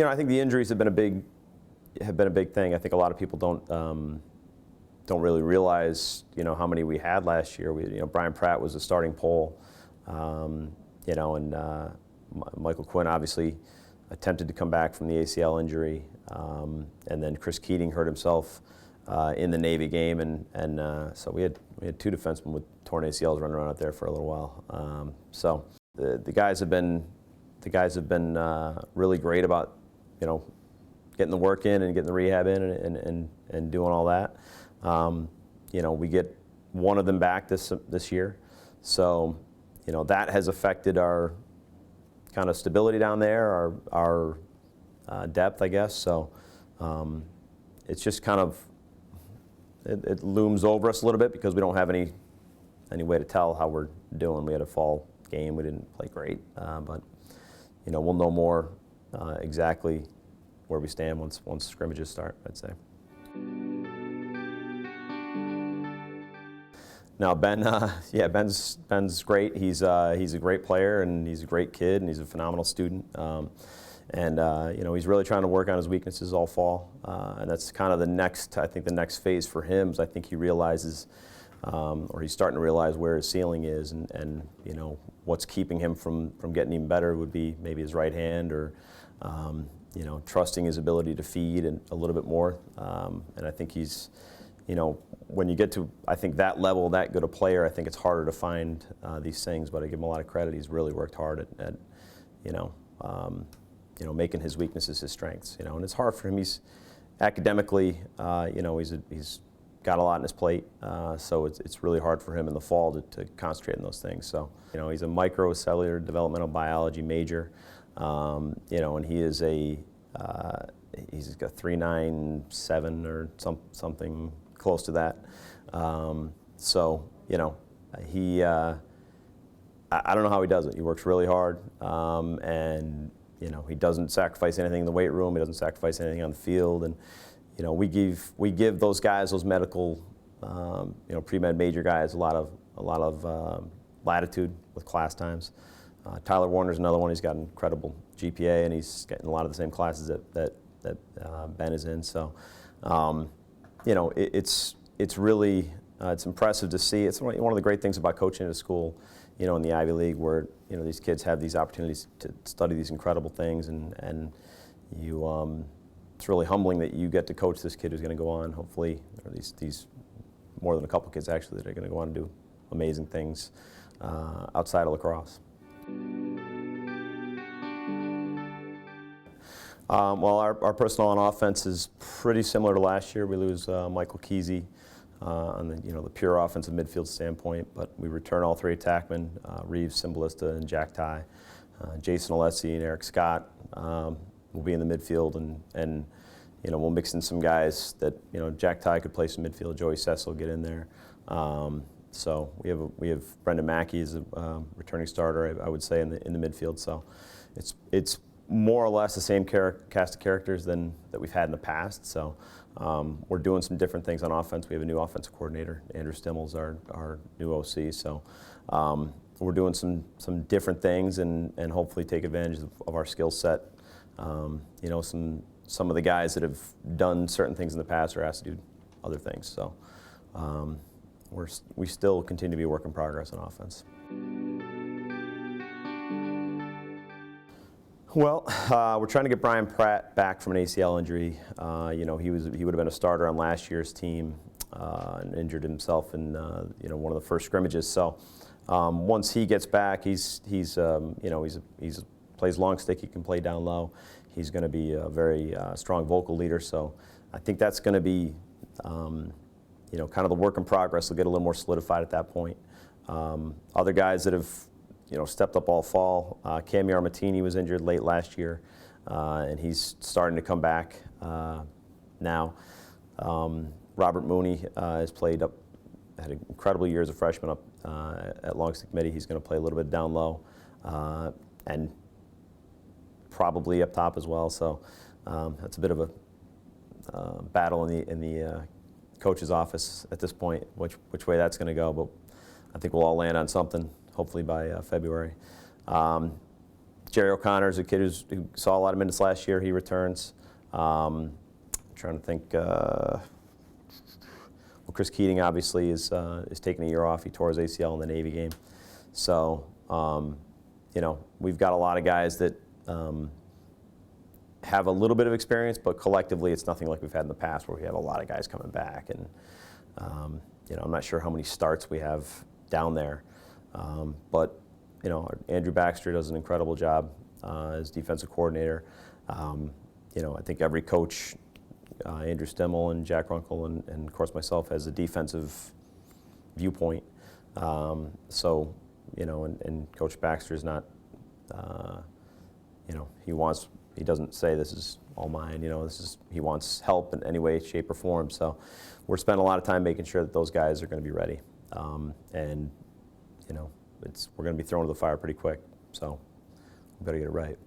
I think the injuries have been a big thing. I think a lot of people don't really realize, how many we had last year. Brian Pratt was the starting pole, and Michael Quinn obviously attempted to come back from the ACL injury, and then Chris Keating hurt himself in the Navy game, and so we had 2 defensemen with torn ACLs running around out there for a little while. So the guys have been really great about getting the work in and getting the rehab in and doing all that. We get one of them back this year, so that has affected our kind of stability down there, our depth, I guess. So it's just kind of it looms over us a little bit because we don't have any way to tell how we're doing. We had a fall game, we didn't play great, but we'll know more exactly where we stand once scrimmages start, I'd say. Now Ben's great. He's a great player, and he's a great kid, and he's a phenomenal student. He's really trying to work on his weaknesses all fall, and that's kind of the next phase for him. Is I think he realizes, or he's starting to realize where his ceiling is, and what's keeping him from getting even better would be maybe his right hand, or trusting his ability to feed and a little bit more. And I think he's, when you get to, I think, that level, that good a player, I think it's harder to find these things. But I give him a lot of credit. He's really worked hard at making his weaknesses his strengths. And it's hard for him. He's academically, he's got a lot on his plate. So it's really hard for him in the fall to concentrate on those things. So he's a microcellular developmental biology major. And he is he's got 3.97 or something close to that. He I don't know how he does it. He works really hard, and he doesn't sacrifice anything in the weight room. He doesn't sacrifice anything on the field, and we give those guys, those medical, pre-med major guys, a lot of latitude with class times. Tyler Warner's another one. He's got an incredible GPA, and he's getting a lot of the same classes that Ben is in. So, it's really it's impressive to see. It's one of the great things about coaching at a school, in the Ivy League, where these kids have these opportunities to study these incredible things, and you it's really humbling that you get to coach this kid who's going to go on, hopefully, or these more than a couple kids actually that are going to go on and do amazing things outside of lacrosse. Our personnel on offense is pretty similar to last year. We lose Michael Kesey on the pure offensive midfield standpoint, but we return all 3 attackmen, Reeves, Cymbalista, and Jack Ty. Jason Alessi and Eric Scott will be in the midfield, and we'll mix in some guys that Jack Ty could play some midfield. Joey Sess will get in there. So we have Brendan Mackey as a returning starter, I would say, in the midfield. So it's more or less the same cast of characters that we've had in the past. So we're doing some different things on offense. We have a new offensive coordinator, Andrew Stimmel's our new OC. So we're doing some different things and hopefully take advantage of our skill set. Some of the guys that have done certain things in the past are asked to do other things. So we still continue to be a work in progress on offense. Well, we're trying to get Brian Pratt back from an ACL injury. He would have been a starter on last year's team and injured himself in one of the first scrimmages. So once he gets back, he's plays long stick. He can play down low. He's going to be a very strong vocal leader. So I think that's going to be kind of the work in progress. Will get a little more solidified at that point. Other guys that have stepped up all fall. Cami Armatini was injured late last year, and he's starting to come back now. Robert Mooney has had an incredible year as a freshman up at long stick midi. He's going to play a little bit down low, and probably up top as well. So that's a bit of a battle in the coach's office at this point, which way that's going to go. But I think we'll all land on something, hopefully by February. Jerry O'Connor is a kid who saw a lot of minutes last year. He returns. Trying to think. Well, Chris Keating obviously is taking a year off. He tore his ACL in the Navy game. So, you know, we've got a lot of guys that have a little bit of experience, but collectively it's nothing like we've had in the past where we have a lot of guys coming back. And, you know, I'm not sure how many starts we have down there. But, you know, Andrew Baxter does an incredible job as defensive coordinator. You know, I think every coach, Andrew Stimmel and Jack Runkle and of course myself, has a defensive viewpoint. So, you know, and Coach Baxter is not, you know, he doesn't say this is all mine, you know, he wants help in any way, shape, or form. So we're spending a lot of time making sure that those guys are going to be ready. And, you know, we're going to be thrown to the fire pretty quick. So we better get it right.